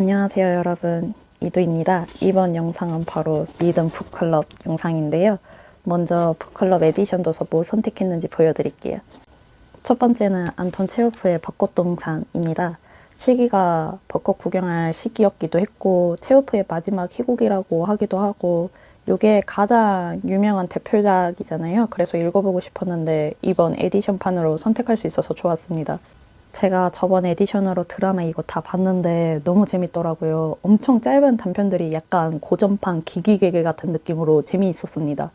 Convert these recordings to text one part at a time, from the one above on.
안녕하세요 여러분, 이두입니다. 이번 영상은 바로 믿음 북클럽 영상인데요. 먼저 북클럽 에디션 도서 뭐 선택했는지 보여드릴게요. 첫 번째는 안톤 체호프의 벚꽃동산입니다. 시기가 벚꽃 구경할 시기였기도 했고 체호프의 마지막 희곡이라고 하기도 하고 이게 가장 유명한 대표작이잖아요. 그래서 읽어보고 싶었는데 이번 에디션판으로 선택할 수 있어서 좋았습니다. 제가 저번 에디션으로 드라마 이거 다 봤는데 너무 재밌더라고요. 엄청 짧은 단편들이 약간 고전판 기기개개 같은 느낌으로 재미있었습니다.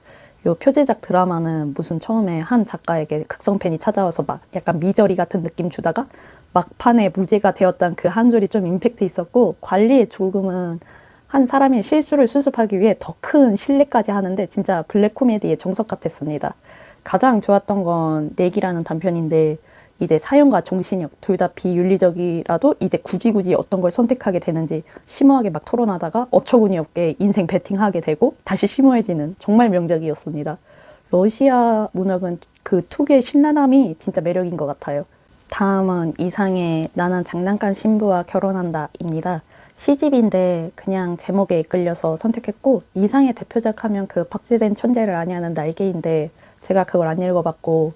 요 표제작 드라마는 무슨 처음에 한 작가에게 극성팬이 찾아와서 막 약간 미저리 같은 느낌 주다가 막판에 무죄가 되었던 그 한 줄이 좀 임팩트 있었고, 관리의 죽음은 한 사람이 실수를 수습하기 위해 더 큰 신뢰까지 하는데 진짜 블랙 코미디의 정석 같았습니다. 가장 좋았던 건 내기라는 단편인데 이제 사연과 정신력 둘 다 비윤리적이라도 이제 굳이 어떤 걸 선택하게 되는지 심오하게 막 토론하다가 어처구니 없게 인생 베팅하게 되고 다시 심오해지는 정말 명작이었습니다. 러시아 문학은 그 특유의 신랄함이 진짜 매력인 것 같아요. 다음은 이상의 나는 장난감 신부와 결혼한다입니다. 시집인데 그냥 제목에 이끌려서 선택했고, 이상의 대표작 하면 그 박쥐된 천재를 아냐는 날개인데 제가 그걸 안 읽어봤고,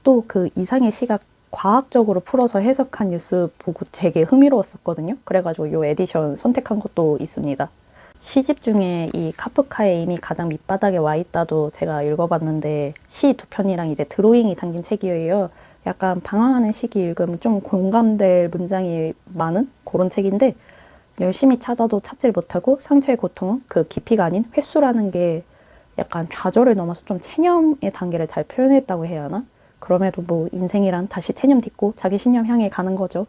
또 그 이상의 시가 과학적으로 풀어서 해석한 뉴스 보고 되게 흥미로웠었거든요. 그래가지고 이 에디션 선택한 것도 있습니다. 시집 중에 이 카프카의 이미 가장 밑바닥에 와 있다도 제가 읽어봤는데 시 두 편이랑 이제 드로잉이 담긴 책이에요. 약간 방황하는 시기 읽으면 좀 공감될 문장이 많은 그런 책인데, 열심히 찾아도 찾질 못하고 상처의 고통은 그 깊이가 아닌 횟수라는 게 약간 좌절을 넘어서 좀 체념의 단계를 잘 표현했다고 해야 하나? 그럼에도 뭐 인생이란 다시 체념 딛고 자기 신념 향해 가는 거죠.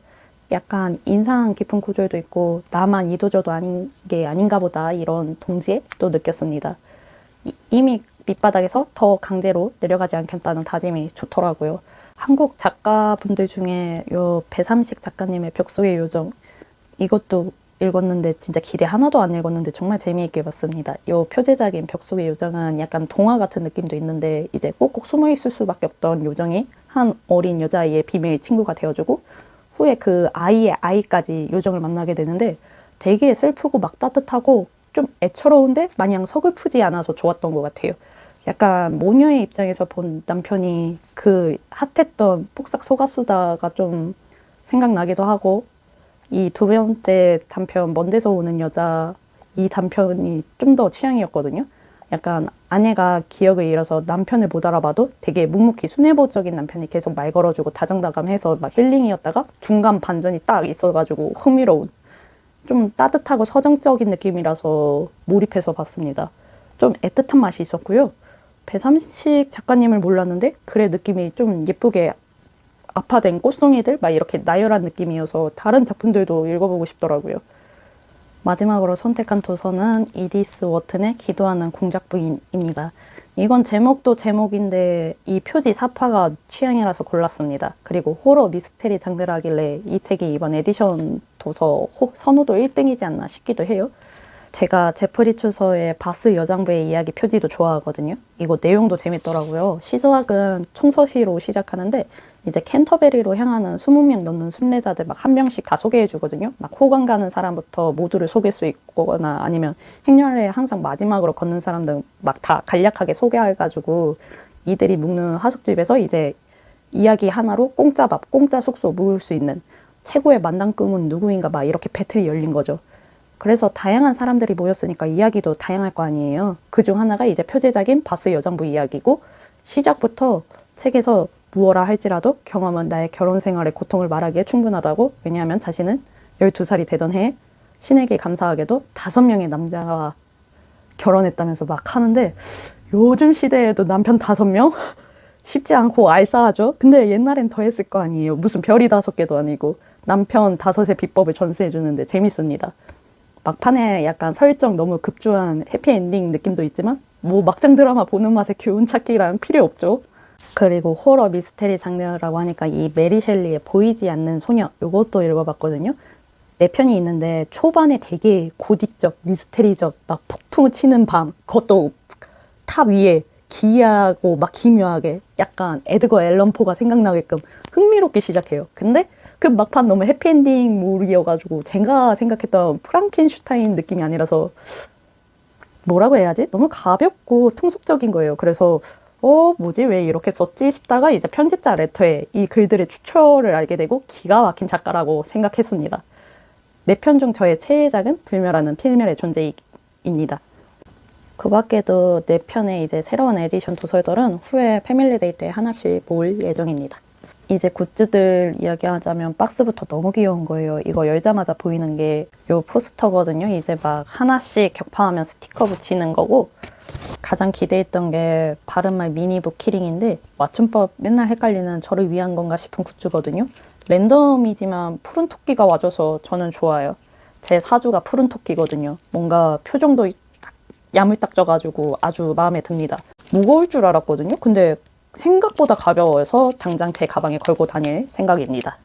약간 인상 깊은 구절도 있고 나만 이도저도 아닌 게 아닌가 보다 이런 동지애도 느꼈습니다. 이미 밑바닥에서 더 강제로 내려가지 않겠다는 다짐이 좋더라고요. 한국 작가분들 중에 요 배삼식 작가님의 벽 속의 요정, 이것도 읽었는데 진짜 기대 하나도 안 읽었는데 정말 재미있게 봤습니다. 이 표제작인 벽 속의 요정은 약간 동화 같은 느낌도 있는데 이제 꼭꼭 숨어 있을 수밖에 없던 요정이 한 어린 여자아이의 비밀 친구가 되어주고 후에 그 아이의 아이까지 요정을 만나게 되는데 되게 슬프고 막 따뜻하고 좀 애처로운데 마냥 서글프지 않아서 좋았던 것 같아요. 약간 모녀의 입장에서 본 남편이 그 핫했던 폭삭 속았수다가 좀 생각나기도 하고, 이 두 번째 단편 먼 데서 오는 여자, 이 단편이 좀 더 취향이었거든요. 약간 아내가 기억을 잃어서 남편을 못 알아봐도 되게 묵묵히 순애보적인 남편이 계속 말 걸어주고 다정다감해서 막 힐링이었다가 중간 반전이 딱 있어가지고 흥미로운, 좀 따뜻하고 서정적인 느낌이라서 몰입해서 봤습니다. 좀 애틋한 맛이 있었고요. 배삼식 작가님을 몰랐는데 글의 느낌이 좀 예쁘게 압화된 꽃송이들 막 이렇게 나열한 느낌이어서 다른 작품들도 읽어보고 싶더라고요. 마지막으로 선택한 도서는 이디스 워튼의 기도하는 공작부인입니다. 이건 제목도 제목인데 이 표지 사파가 취향이라서 골랐습니다. 그리고 호러 미스테리 장르라길래 이 책이 이번 에디션 도서 선호도 1등이지 않나 싶기도 해요. 제가 제프리 추서의 바스 여장부의 이야기 표지도 좋아하거든요. 이거 내용도 재밌더라고요. 시작은 총서시로 시작하는데 이제 캔터베리로 향하는 20명 넘는 순례자들 막 한 명씩 다 소개해 주거든요. 막 호강 가는 사람부터 모두를 속일 수 있거나 아니면 행렬에 항상 마지막으로 걷는 사람들 막 다 간략하게 소개해가지고 이들이 묵는 하숙집에서 이제 이야기 하나로 공짜 밥, 공짜 숙소 묵을 수 있는 최고의 만남꾼은 누구인가 막 이렇게 배틀이 열린 거죠. 그래서 다양한 사람들이 모였으니까 이야기도 다양할 거 아니에요. 그중 하나가 이제 표제작인 바스 여장부 이야기고, 시작부터 책에서 무엇라 할지라도 경험은 나의 결혼 생활의 고통을 말하기에 충분하다고, 왜냐하면 자신은 12살이 되던 해에 신에게 감사하게도 5명의 남자와 결혼했다면서 막 하는데, 요즘 시대에도 남편 5명? 쉽지 않고 알싸하죠. 근데 옛날엔 더 했을 거 아니에요. 무슨 별이 5개도 아니고 남편 5의 비법을 전수해 주는데 재밌습니다. 막판에 약간 설정 너무 급조한 해피엔딩 느낌도 있지만 뭐 막장 드라마 보는 맛에 교훈 찾기란 필요 없죠. 그리고 호러 미스테리 장르라고 하니까 이 메리 셸리의 보이지 않는 소녀, 이것도 읽어봤거든요. 4편이 있는데 초반에 되게 고딕적, 미스테리적, 막 폭풍 치는 밤, 그것도 탑 위에 기이하고 막 기묘하게 약간 에드거 앨런 포가 생각나게끔 흥미롭게 시작해요. 근데 그 막판 너무 해피엔딩물이어가지고 제가 생각했던 프랑켄슈타인 느낌이 아니라서 뭐라고 해야지? 너무 가볍고 통속적인 거예요. 그래서 뭐지? 왜 이렇게 썼지? 싶다가 이제 편집자 레터에 이 글들의 추천을 알게 되고 기가 막힌 작가라고 생각했습니다. 4편 중 저의 최애작은 불멸하는 필멸의 존재입니다. 그 밖에도 4편의 이제 새로운 에디션 도서들은 후에 패밀리데이 때 하나씩 모을 예정입니다. 이제 굿즈들 이야기하자면 박스부터 너무 귀여운 거예요. 이거 열자마자 보이는 게 요 포스터거든요. 이제 막 하나씩 격파하면 스티커 붙이는 거고, 가장 기대했던 게 바른말 미니북 키링인데 맞춤법 맨날 헷갈리는 저를 위한 건가 싶은 굿즈거든요. 랜덤이지만 푸른 토끼가 와줘서 저는 좋아요. 제 사주가 푸른 토끼거든요. 뭔가 표정도 야물딱져가지고 아주 마음에 듭니다. 무거울 줄 알았거든요. 근데 생각보다 가벼워서 당장 제 가방에 걸고 다닐 생각입니다.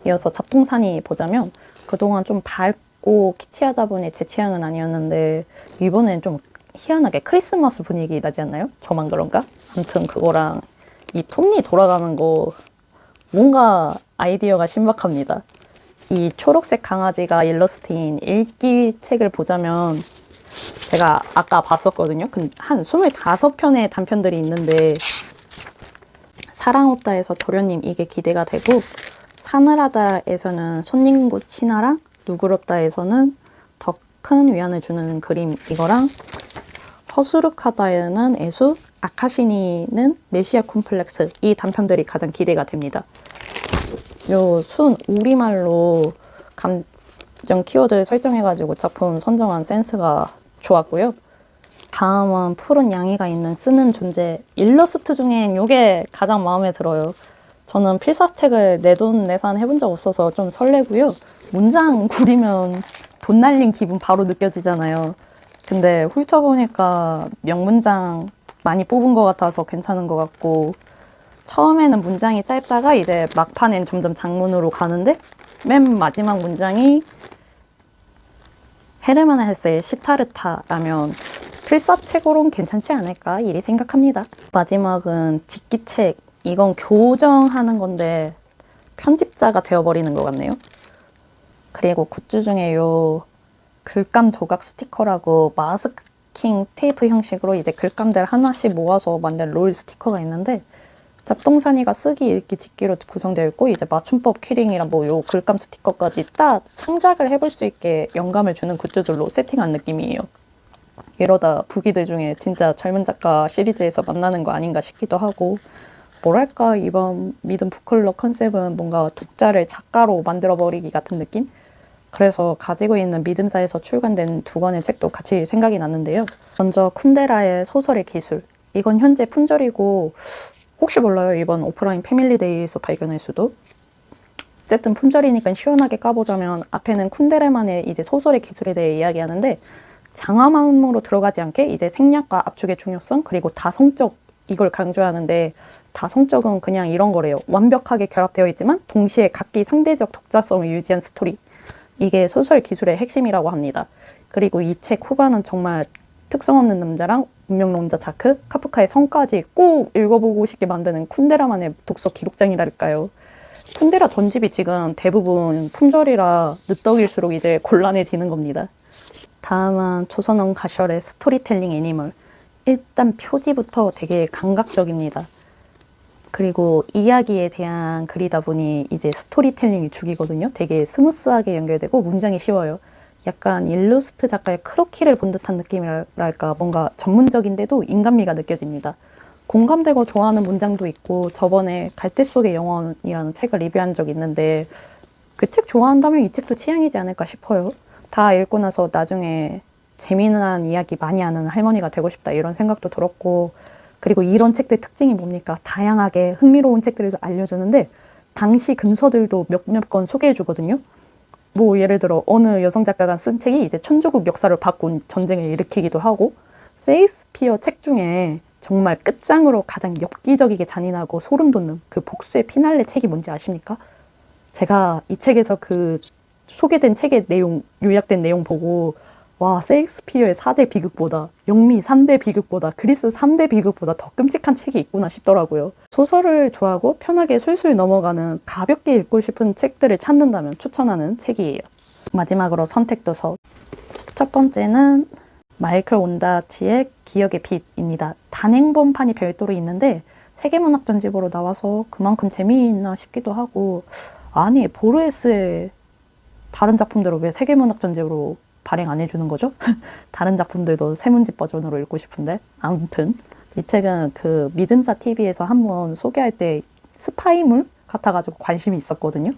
이어서 잡동사니 보자면 그동안 좀 밝고 키치하다 보니 제 취향은 아니었는데 이번엔 좀 희한하게 크리스마스 분위기 나지 않나요? 저만 그런가? 아무튼 그거랑 이 톱니 돌아가는 거 뭔가 아이디어가 신박합니다. 이 초록색 강아지가 일러스트인 읽기 책을 보자면 제가 아까 봤었거든요. 한 25편의 단편들이 있는데 사랑 없다에서 도련님 이게 기대가 되고, 사늘하다에서는 손님굿 신하랑 누그럽다에서는 더 큰 위안을 주는 그림 이거랑, 허수룩하다에는 애수, 아카시니는 메시아 콤플렉스, 이 단편들이 가장 기대가 됩니다. 요 순 우리말로 감정 키워드 설정해가지고 작품 선정한 센스가 좋았고요. 다음은 푸른 양이가 있는 쓰는 존재. 일러스트 중엔 이게 가장 마음에 들어요. 저는 필사책을 내돈내산 해본 적 없어서 좀 설레고요. 문장 구리면 돈 날린 기분 바로 느껴지잖아요. 근데 훑어보니까 명문장 많이 뽑은 것 같아서 괜찮은 것 같고, 처음에는 문장이 짧다가 이제 막판엔 점점 장문으로 가는데 맨 마지막 문장이 헤르만 헤세의 시타르타라면 필사책으로는 괜찮지 않을까 이리 생각합니다. 마지막은 직기책. 이건 교정하는 건데 편집자가 되어버리는 것 같네요. 그리고 굿즈 중에 요 글감 조각 스티커라고 마스킹 테이프 형식으로 이제 글감들 하나씩 모아서 만든 롤 스티커가 있는데, 잡동사니가 쓰기, 읽기, 짓기로 구성되어 있고 이제 맞춤법 키링이랑 뭐 요 글감 스티커까지 딱 창작을 해볼 수 있게 영감을 주는 굿즈들로 세팅한 느낌이에요. 이러다 부기들 중에 진짜 젊은 작가 시리즈에서 만나는 거 아닌가 싶기도 하고, 뭐랄까 이번 미든 북클럽 컨셉은 뭔가 독자를 작가로 만들어버리기 같은 느낌? 그래서 가지고 있는 믿음사에서 출간된 2권의 책도 같이 생각이 났는데요. 먼저 쿤데라의 소설의 기술. 이건 현재 품절이고 혹시 몰라요. 이번 오프라인 패밀리데이에서 발견할 수도. 어쨌든 품절이니까 시원하게 까보자면 앞에는 쿤데라만의 이제 소설의 기술에 대해 이야기하는데, 장화마음으로 들어가지 않게 이제 생략과 압축의 중요성, 그리고 다성적, 이걸 강조하는데, 다성적은 그냥 이런 거래요. 완벽하게 결합되어 있지만 동시에 각기 상대적 독자성을 유지한 스토리. 이게 소설 기술의 핵심이라고 합니다. 그리고 이 책 후반은 정말 특성 없는 남자랑 운명론자 자크, 카프카의 성까지 꼭 읽어보고 싶게 만드는 쿤데라만의 독서 기록장이랄까요. 쿤데라 전집이 지금 대부분 품절이라 늦덕일수록 이제 곤란해지는 겁니다. 다음은 조선원 가셜의 스토리텔링 애니멀. 일단 표지부터 되게 감각적입니다. 그리고 이야기에 대한 글이다 보니 이제 스토리텔링이 죽이거든요. 되게 스무스하게 연결되고 문장이 쉬워요. 약간 일루스트 작가의 크로키를 본 듯한 느낌이랄까, 뭔가 전문적인데도 인간미가 느껴집니다. 공감되고 좋아하는 문장도 있고, 저번에 갈대 속의 영혼이라는 책을 리뷰한 적이 있는데 그 책 좋아한다면 이 책도 취향이지 않을까 싶어요. 다 읽고 나서 나중에 재미난 이야기 많이 하는 할머니가 되고 싶다 이런 생각도 들었고, 그리고 이런 책들 특징이 뭡니까? 다양하게 흥미로운 책들을 알려주는데 당시 금서들도 몇몇 권 소개해 주거든요. 뭐 예를 들어 어느 여성 작가가 쓴 책이 이제 천조국 역사를 바꾼 전쟁을 일으키기도 하고, 세익스피어 책 중에 정말 끝장으로 가장 엽기적이게 잔인하고 소름 돋는 그 복수의 피날레 책이 뭔지 아십니까? 제가 이 책에서 그 소개된 책의 내용, 요약된 내용 보고 와, 셰익스피어의 4대 비극보다, 영미 3대 비극보다, 그리스 3대 비극보다 더 끔찍한 책이 있구나 싶더라고요. 소설을 좋아하고 편하게 술술 넘어가는 가볍게 읽고 싶은 책들을 찾는다면 추천하는 책이에요. 마지막으로 선택도서. 첫 번째는 마이클 온다치의 기억의 빛입니다. 단행본판이 별도로 있는데 세계문학 전집으로 나와서 그만큼 재미있나 싶기도 하고, 아니 보르헤스의 다른 작품들을 왜 세계문학 전집으로 발행 안 해주는 거죠? 다른 작품들도 세문집 버전으로 읽고 싶은데. 아무튼 이 책은 그 믿음사 TV에서 한번 소개할 때 스파이물 같아가지고 관심이 있었거든요.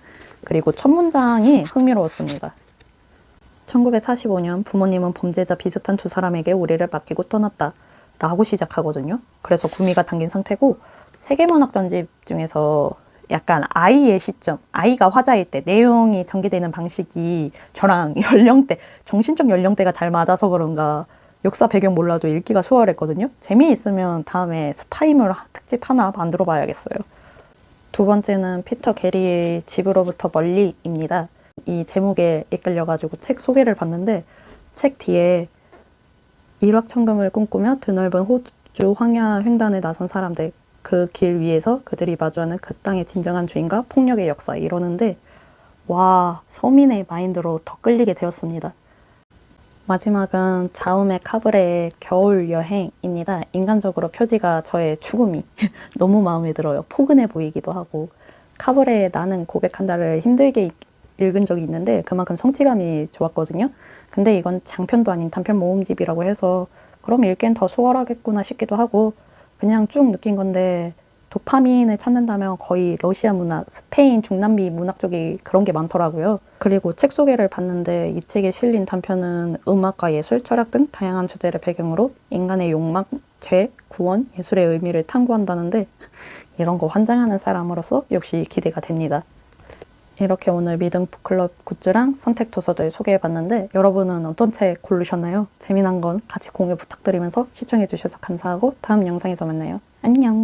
그리고 첫 문장이 흥미로웠습니다. 1945년 부모님은 범죄자 비슷한 두 사람에게 우리를 맡기고 떠났다 라고 시작하거든요. 그래서 구미가 당긴 상태고, 세계문학 전집 중에서 약간 아이의 시점, 아이가 화자일 때 내용이 전개되는 방식이 저랑 연령대, 정신적 연령대가 잘 맞아서 그런가 역사 배경 몰라도 읽기가 수월했거든요. 재미있으면 다음에 스파이물 특집 하나 만들어 봐야겠어요. 두 번째는 피터 게리의 집으로부터 멀리입니다. 이 제목에 이끌려가지고 책 소개를 봤는데, 책 뒤에 일확천금을 꿈꾸며 드넓은 호주 황야 횡단에 나선 사람들, 그 길 위에서 그들이 마주하는 그 땅의 진정한 주인과 폭력의 역사, 이러는데 와, 서민의 마인드로 더 끌리게 되었습니다. 마지막은 자우메 카브레의 겨울 여행입니다. 인간적으로 표지가 저의 죽음이 너무 마음에 들어요. 포근해 보이기도 하고. 카브레의 나는 고백한다를 힘들게 읽은 적이 있는데 그만큼 성취감이 좋았거든요. 근데 이건 장편도 아닌 단편 모음집이라고 해서 그럼 읽기엔 더 수월하겠구나 싶기도 하고, 그냥 쭉 느낀 건데, 도파민을 찾는다면 거의 러시아 문학, 스페인, 중남미 문학 쪽이 그런 게 많더라고요. 그리고 책 소개를 봤는데 이 책에 실린 단편은 음악과 예술, 철학 등 다양한 주제를 배경으로 인간의 욕망, 죄, 구원, 예술의 의미를 탐구한다는데 이런 거 환장하는 사람으로서 역시 기대가 됩니다. 이렇게 오늘 믿음 북클럽 굿즈랑 선택 도서들 소개해봤는데 여러분은 어떤 책 고르셨나요? 재미난 건 같이 공유 부탁드리면서 시청해주셔서 감사하고 다음 영상에서 만나요. 안녕!